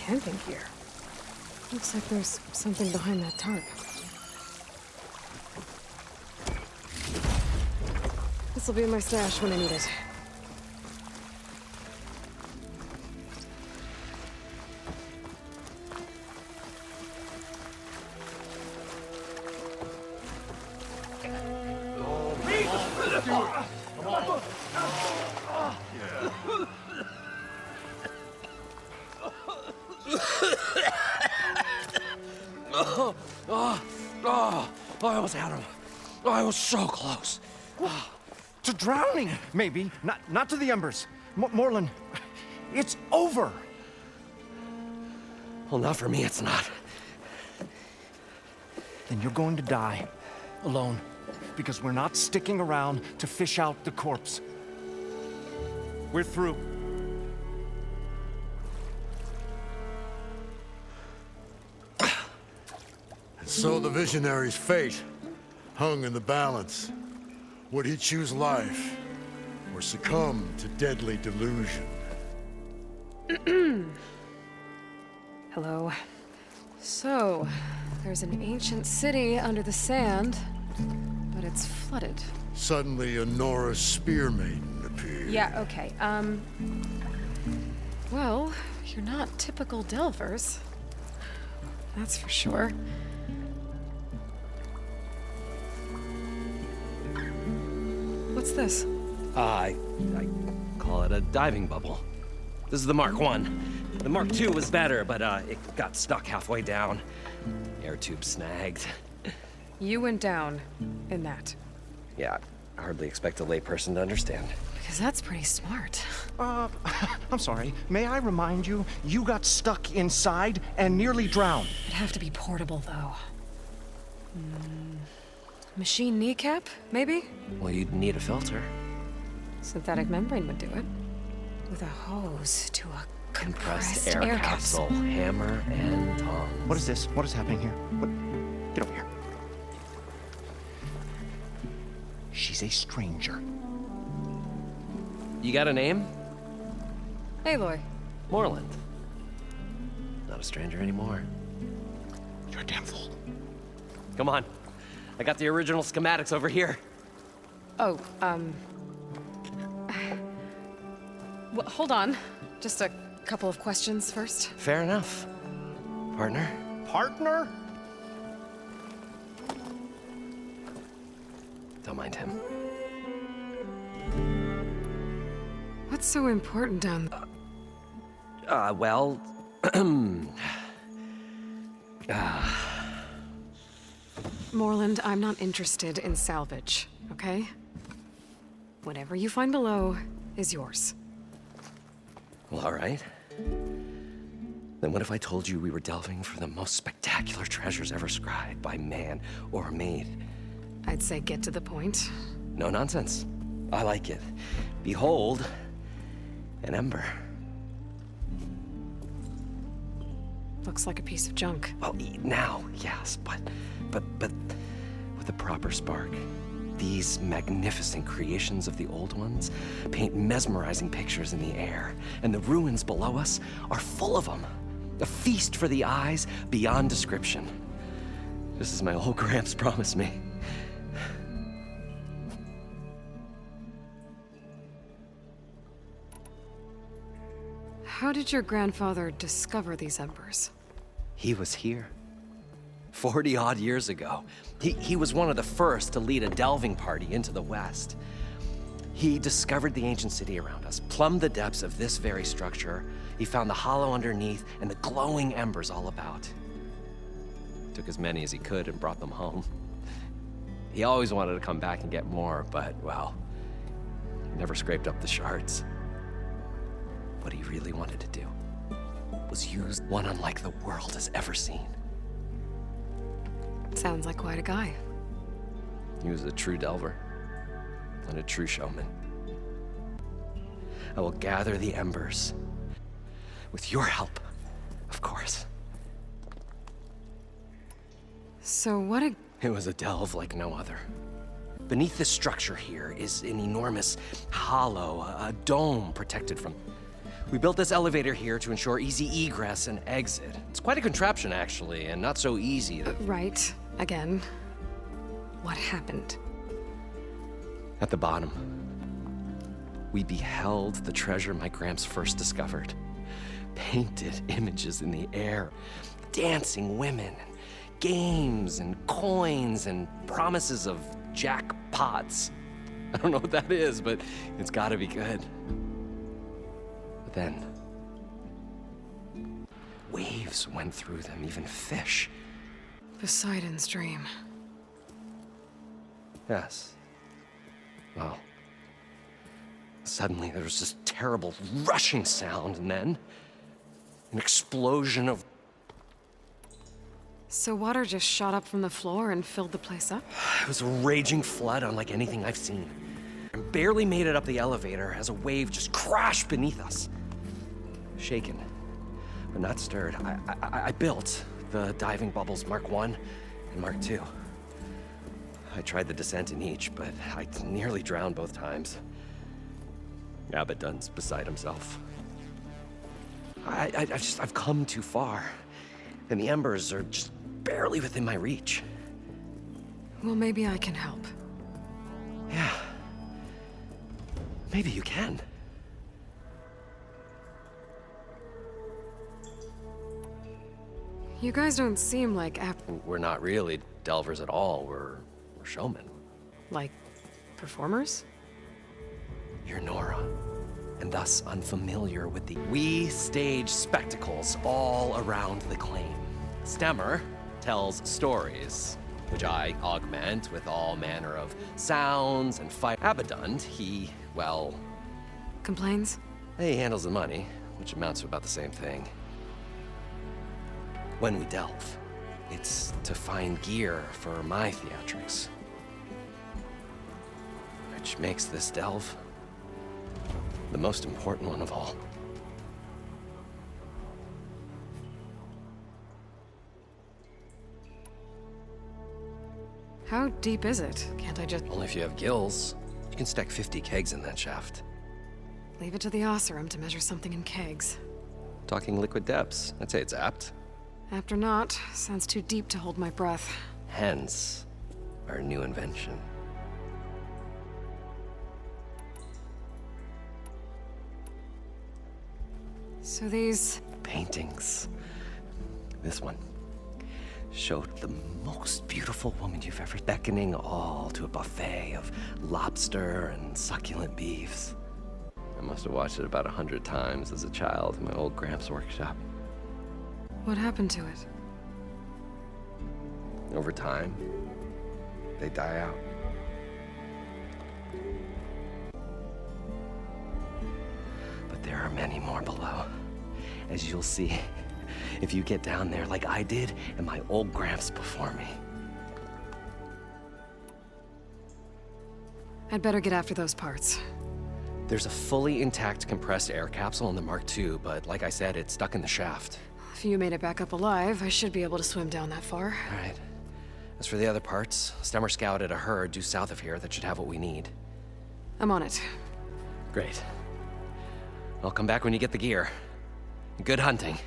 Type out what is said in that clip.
camping gear. Looks like there's something behind that tarp. This'll be in my stash when I need it. I almost had him. I was so close. To drowning, maybe. Not to the embers. Moreland, it's over. Well, not for me, it's not. Then you're going to die. Alone. Because we're not sticking around to fish out the corpse. We're through. So the visionary's fate hung in the balance. Would he choose life or succumb to deadly delusion? Hello. So, there's an ancient city under the sand, but it's flooded. Suddenly, a Norse spear maiden appeared. Yeah, okay. Well, you're not typical Delvers. That's for sure. What's this? I call it a diving bubble. This is the Mark I. The Mark II was better, but it got stuck halfway down. Air tube snagged. You went down in that. Yeah, I hardly expect a layperson to understand. Because that's pretty smart. I'm sorry. May I remind you, you got stuck inside and nearly drowned. It'd have to be portable, though. Machine kneecap, maybe? Well, you'd need a filter. Synthetic membrane would do it. With a hose to a compressed air capsule. Hammer and tongs. What is this? What is happening here? What? Get over here. She's a stranger. You got a name? Aloy. Moreland. Not a stranger anymore. You're a damn fool. Come on. I got the original schematics over here. Oh, well, hold on. Just a couple of questions first. Fair enough. Partner? Partner? Don't mind him. What's so important down Well... Moreland, I'm not interested in salvage, okay? Whatever you find below is yours. Well, all right. Then what if I told you we were delving for the most spectacular treasures ever scribed by man or maid? I'd say get to the point. No nonsense. I like it. Behold, an ember. Looks like a piece of junk. Well, now, yes, but with a proper spark. These magnificent creations of the old ones paint mesmerizing pictures in the air, and the ruins below us are full of them. A feast for the eyes beyond description. Just as my old Gramps promised me. How did your grandfather discover these embers? He was here. 40-odd years ago. He was one of the first to lead a delving party into the West. He discovered the ancient city around us, plumbed the depths of this very structure. He found the hollow underneath and the glowing embers all about. Took as many as he could and brought them home. He always wanted to come back and get more, but, well, he never scraped up the shards. What he really wanted to do was use one unlike the world has ever seen. Sounds like quite a guy. He was a true delver and a true showman. I will gather the embers with your help, of course. So what It was a delve like no other. Beneath this structure here is an enormous hollow, a dome protected from... We built this elevator here to ensure easy egress and exit. It's quite a contraption, actually, and not so easy to... Right. Again. What happened? At the bottom, we beheld the treasure my Gramps first discovered. Painted images in the air, dancing women, games and coins and promises of jackpots. I don't know what that is, but it's gotta be good. But then, waves went through them, even fish. Poseidon's dream. Yes. Well, suddenly there was this terrible rushing sound, and then an explosion of... So water just shot up from the floor and filled the place up? It was a raging flood unlike anything I've seen. I barely made it up the elevator as a wave just crashed beneath us. Shaken, but not stirred, I built the diving bubbles Mark I and Mark II. I tried the descent in each, but I nearly drowned both times. Abaddon's beside himself. I've come too far, and the embers are just barely within my reach. Well, maybe I can help. Yeah. Maybe you can. You guys don't seem like We're not really delvers at all. We're showmen. like performers? You're Nora, and thus unfamiliar with the... We stage spectacles all around the claim. Stemmer tells stories, which I augment with all manner of sounds and fire. Abaddon, he, well... Complains? He handles the money, which amounts to about the same thing. When we delve, it's to find gear for my theatrics. Which makes this delve the most important one of all. How deep is it? Can't I just Only if you have gills. You can stack 50 kegs in that shaft. leave it to the Oseram to measure something in kegs? Talking liquid depths, I'd say it's apt. Apt or not, sounds too deep to hold my breath. Hence, our new invention. So these... Paintings. This one showed the most beautiful woman you've ever, beckoning all to a buffet of lobster and succulent beefs. I must have watched it about 100 times as a child in my old Gramps workshop. What happened to it? Over time, they die out. But there are many more below, as you'll see if you get down there like I did and my old Gramps before me. I'd better get after those parts. There's a fully intact compressed air capsule in the Mark II, but like I said, it's stuck in the shaft. If you made it back up alive, I should be able to swim down that far. All right. As for the other parts, Stemmer scouted a herd due south of here that should have what we need. I'm on it. Great. I'll come back when you get the gear. Good hunting.